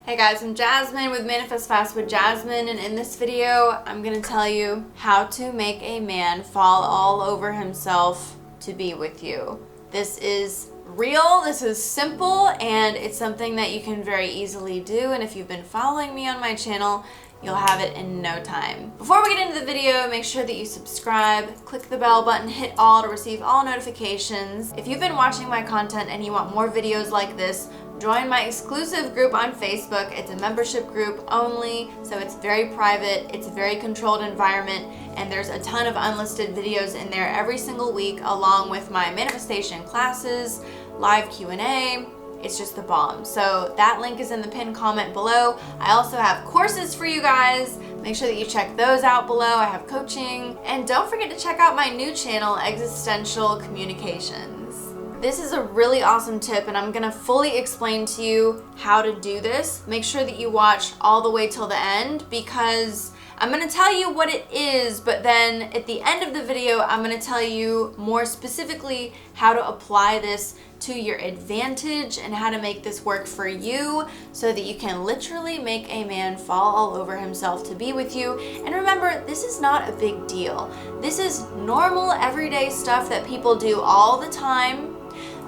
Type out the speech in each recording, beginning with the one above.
Hey guys, I'm Jasmine with Manifest Fast with Jasmine, and in this video, I'm gonna tell you how to make a man fall all over himself to be with you. This is real, this is simple, and it's something that you can very easily do, and if you've been following me on my channel, you'll have it in no time. Before we get into the video, make sure that you subscribe, click the bell button, hit all to receive all notifications. If you've been watching my content and you want more videos like this, join my exclusive group on Facebook. It's a membership group only, so it's very private, it's a very controlled environment, and there's a ton of unlisted videos in there every single week, along with my manifestation classes, live Q&A. It's just the bomb. So that link is in the pinned comment below. I also have courses for you guys. Make sure that you check those out below. I have coaching. And don't forget to check out my new channel, Existential Communications. This is a really awesome tip, and I'm gonna fully explain to you how to do this. Make sure that you watch all the way till the end, because I'm gonna tell you what it is, but then at the end of the video, I'm gonna tell you more specifically how to apply this to your advantage and how to make this work for you so that you can literally make a man fall all over himself to be with you. And remember, this is not a big deal. This is normal, everyday stuff that people do all the time.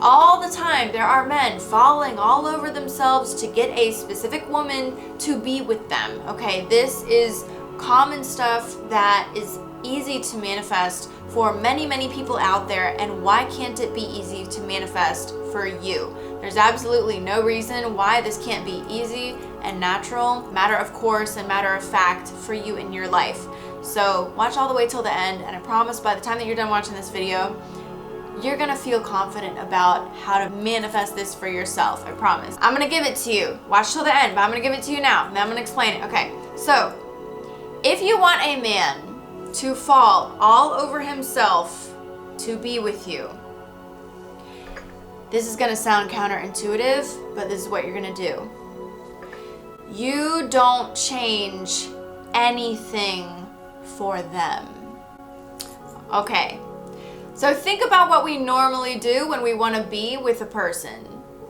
All the time, there are men falling all over themselves to get a specific woman to be with them, okay? This is common stuff that is easy to manifest for many, many people out there, and why can't it be easy to manifest for you? There's absolutely no reason why this can't be easy and natural, matter of course and matter of fact for you in your life. So watch all the way till the end, and I promise by the time that you're done watching this video, you're gonna feel confident about how to manifest this for yourself, I promise. I'm gonna give it to you. Watch till the end, but I'm gonna give it to you now, and then I'm gonna explain it. Okay, so if you want a man to fall all over himself to be with you, this is gonna sound counterintuitive, but this is what you're gonna do. You don't change anything for them. Okay. So think about what we normally do when we want to be with a person.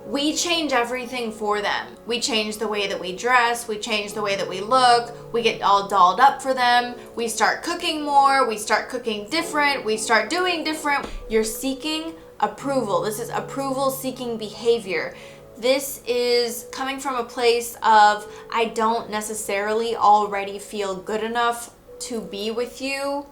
We change everything for them. We change the way that we dress, we change the way that we look, we get all dolled up for them, we start cooking more, we start cooking different, we start doing different. You're seeking approval. This is approval seeking behavior. This is coming from a place of, I don't necessarily already feel good enough to be with you,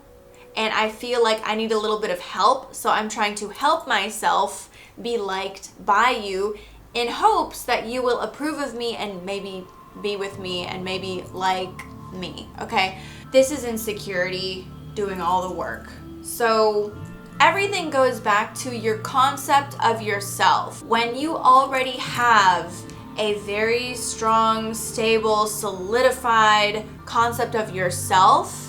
and I feel like I need a little bit of help, so I'm trying to help myself be liked by you in hopes that you will approve of me and maybe be with me and maybe like me, okay? This is insecurity doing all the work. So everything goes back to your concept of yourself. When you already have a very strong, stable, solidified concept of yourself,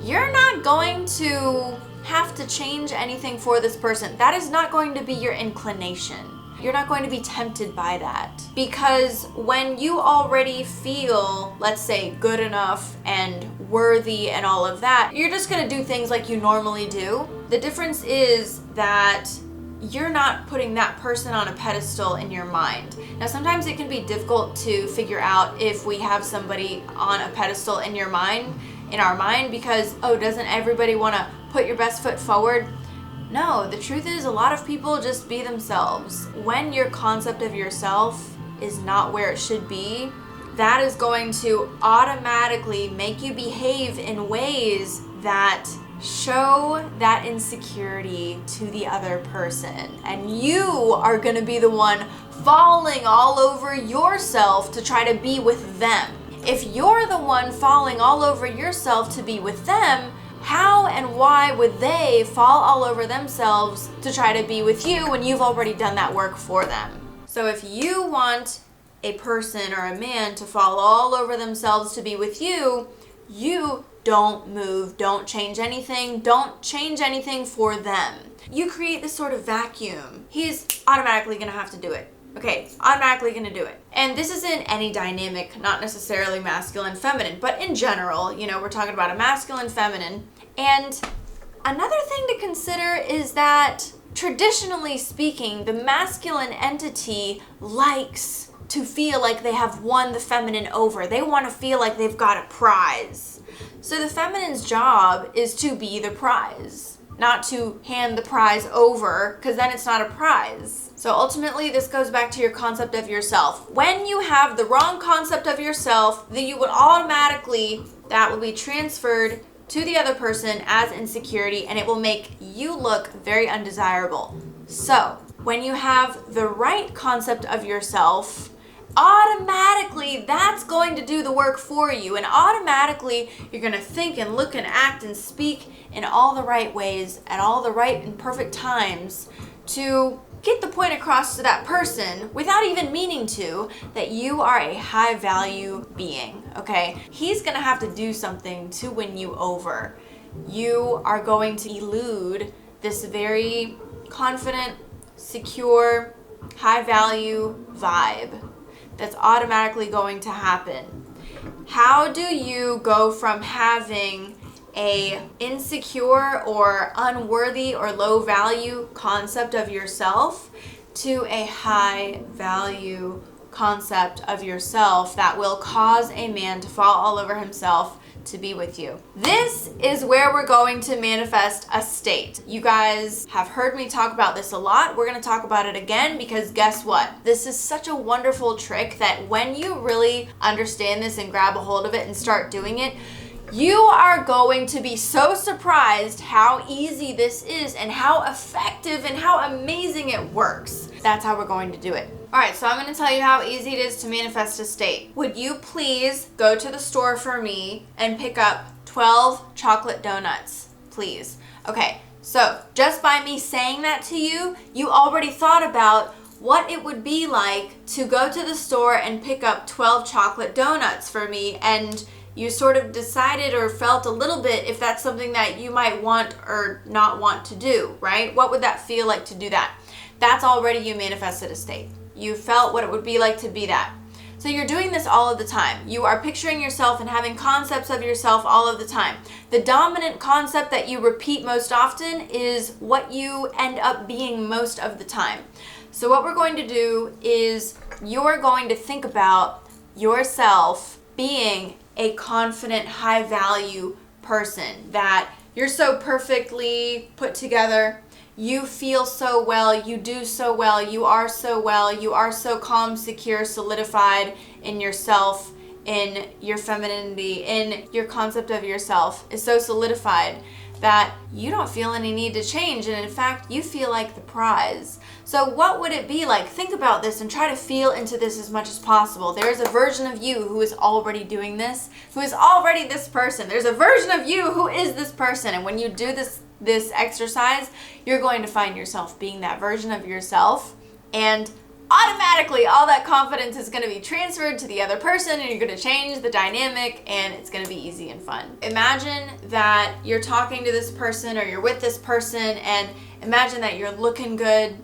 you're not going to have to change anything for this person. That is not going to be your inclination. You're not going to be tempted by that. Because when you already feel, let's say, good enough and worthy and all of that, you're just gonna do things like you normally do. The difference is that you're not putting that person on a pedestal in your mind. Now, sometimes it can be difficult to figure out if we have somebody on a pedestal in our mind, because, oh, doesn't everybody want to put your best foot forward? No, the truth is a lot of people just be themselves. When your concept of yourself is not where it should be, that is going to automatically make you behave in ways that show that insecurity to the other person. And you are going to be the one falling all over yourself to try to be with them. If you're the one falling all over yourself to be with them, how and why would they fall all over themselves to try to be with you when you've already done that work for them? So if you want a person or a man to fall all over themselves to be with you, you don't move, don't change anything for them. You create this sort of vacuum. He's automatically gonna have to do it. Okay, automatically gonna do it. And this is in any dynamic, not necessarily masculine, feminine, but in general, you know, we're talking about a masculine, feminine. And another thing to consider is that traditionally speaking, the masculine entity likes to feel like they have won the feminine over. They want to feel like they've got a prize. So the feminine's job is to be the prize, not to hand the prize over, because then it's not a prize. So ultimately, this goes back to your concept of yourself. When you have the wrong concept of yourself, then you would automatically, that will be transferred to the other person as insecurity, and it will make you look very undesirable. So when you have the right concept of yourself, automatically that's going to do the work for you, and automatically you're going to think and look and act and speak in all the right ways at all the right and perfect times to get the point across to that person without even meaning to, that you are a high value being, okay? He's gonna have to do something to win you over. You are going to elude this very confident, secure, high value vibe that's automatically going to happen. How do you go from having a insecure or unworthy or low value concept of yourself to a high value concept of yourself that will cause a man to fall all over himself to be with you? This is where we're going to manifest a state. You guys have heard me talk about this a lot. We're going to talk about it again because guess what? This is such a wonderful trick that when you really understand this and grab a hold of it and start doing it, you are going to be so surprised how easy this is and how effective and how amazing it works. That's how we're going to do it. All right, so I'm going to tell you how easy it is to manifest a state. Would you please go to the store for me and pick up 12 chocolate donuts, please? Okay, so just by me saying that to you, you already thought about what it would be like to go to the store and pick up 12 chocolate donuts for me, and you sort of decided or felt a little bit if that's something that you might want or not want to do, right? What would that feel like to do that? That's already you manifested a state. You felt what it would be like to be that. So you're doing this all of the time. You are picturing yourself and having concepts of yourself all of the time. The dominant concept that you repeat most often is what you end up being most of the time. So what we're going to do is you're going to think about yourself being a confident, high value person, that you're so perfectly put together, you feel so well, you do so well, you are so calm, secure, solidified in yourself, in your femininity, in your concept of yourself is so solidified that you don't feel any need to change, and in fact you feel like the prize. So what would it be like? Think about this and try to feel into this as much as possible. There is a version of you who is already doing this, who is already this person. There's a version of you who is this person, and when you do this exercise, you're going to find yourself being that version of yourself, and automatically all that confidence is going to be transferred to the other person, and you're going to change the dynamic, and it's going to be easy and fun. Imagine that you're talking to this person or you're with this person, and imagine that you're looking good,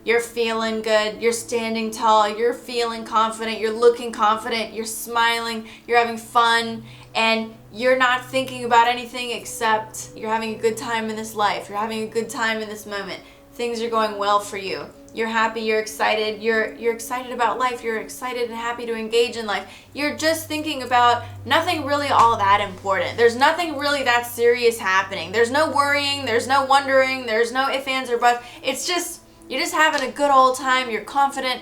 you're feeling good, you're standing tall, you're feeling confident, you're looking confident, you're smiling, you're having fun, and you're not thinking about anything except you're having a good time in this life, you're having a good time in this moment. Things are going well for you. You're happy, you're excited, you're excited about life, you're excited and happy to engage in life. You're just thinking about nothing really all that important. There's nothing really that serious happening. There's no worrying, there's no wondering, there's no ifs, ands, or buts. It's just, you're just having a good old time, you're confident.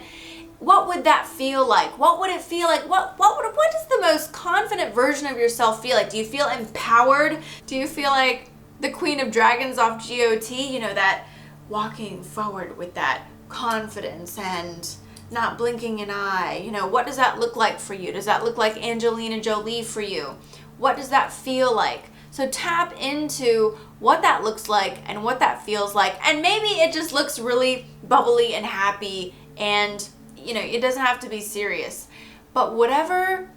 What would that feel like? What would it feel like? What does the most confident version of yourself feel like? Do you feel empowered? Do you feel like the Queen of Dragons off GOT? You know, that walking forward with that confidence and not blinking an eye. You know, what does that look like for you? Does that look like Angelina Jolie for you? What does that feel like? So tap into what that looks like and what that feels like. And maybe it just looks really bubbly and happy, and you know, it doesn't have to be serious. But whatever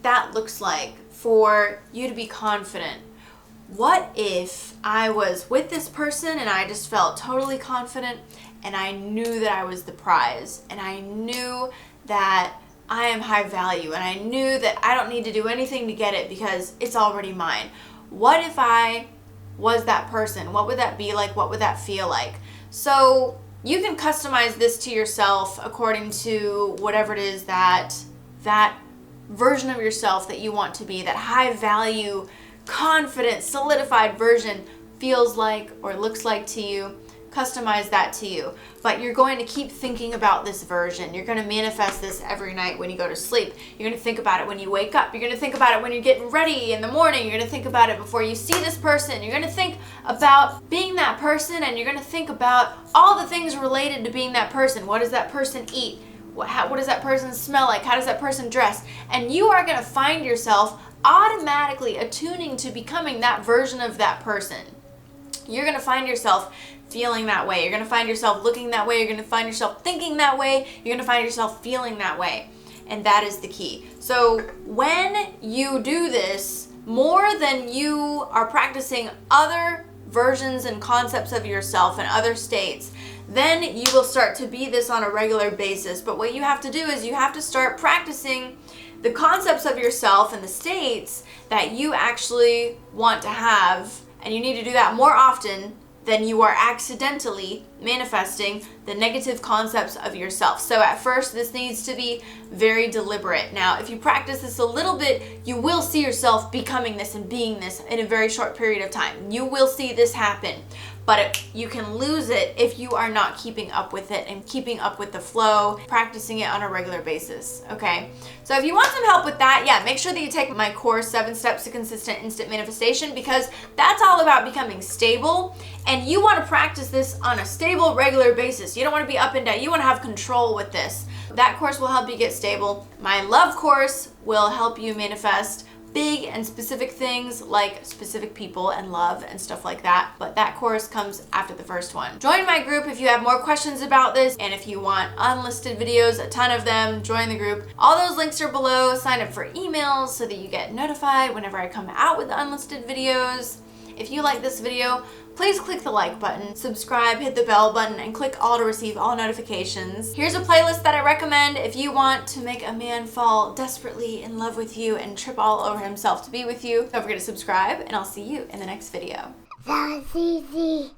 that looks like for you to be confident, what if I was with this person and I just felt totally confident, and I knew that I was the prize, and I knew that I am high value, and I knew that I don't need to do anything to get it because it's already mine? What if I was that person? What would that be like? What would that feel like? So you can customize this to yourself according to whatever it is that version of yourself that you want to be, that high value, confident, solidified version feels like or looks like to you. Customize that to you. But you're going to keep thinking about this version. You're going to manifest this every night when you go to sleep. You're going to think about it when you wake up. You're going to think about it when you're getting ready in the morning. You're going to think about it before you see this person. You're going to think about being that person, and you're going to think about all the things related to being that person. What does that person eat? What does that person smell like? How does that person dress? And you are going to find yourself automatically attuning to becoming that version of that person. You're going to find yourself feeling that way. You're going to find yourself looking that way. You're going to find yourself thinking that way. You're going to find yourself feeling that way. And that is the key. So when you do this, more than you are practicing other versions and concepts of yourself in other states, then you will start to be this on a regular basis. But what you have to do is you have to start practicing the concepts of yourself and the states that you actually want to have. And you need to do that more often than you are accidentally manifesting the negative concepts of yourself. So at first, this needs to be very deliberate. Now, if you practice this a little bit, you will see yourself becoming this and being this in a very short period of time. You will see this happen. But you can lose it if you are not keeping up with it and keeping up with the flow, practicing it on a regular basis, okay? So if you want some help with that, yeah, make sure that you take my course, 7 Steps to Consistent Instant Manifestation, because that's all about becoming stable, and you want to practice this on a stable, regular basis. You don't want to be up and down. You want to have control with this. That course will help you get stable. My love course will help you manifest big and specific things like specific people and love and stuff like that. But that course comes after the first one. Join my group if you have more questions about this, and if you want unlisted videos, a ton of them, join the group. All those links are below. Sign up for emails so that you get notified whenever I come out with unlisted videos. If you like this video, please click the like button, subscribe, hit the bell button, and click all to receive all notifications. Here's a playlist that I recommend if you want to make a man fall desperately in love with you and trip all over himself to be with you. Don't forget to subscribe, and I'll see you in the next video. That was easy.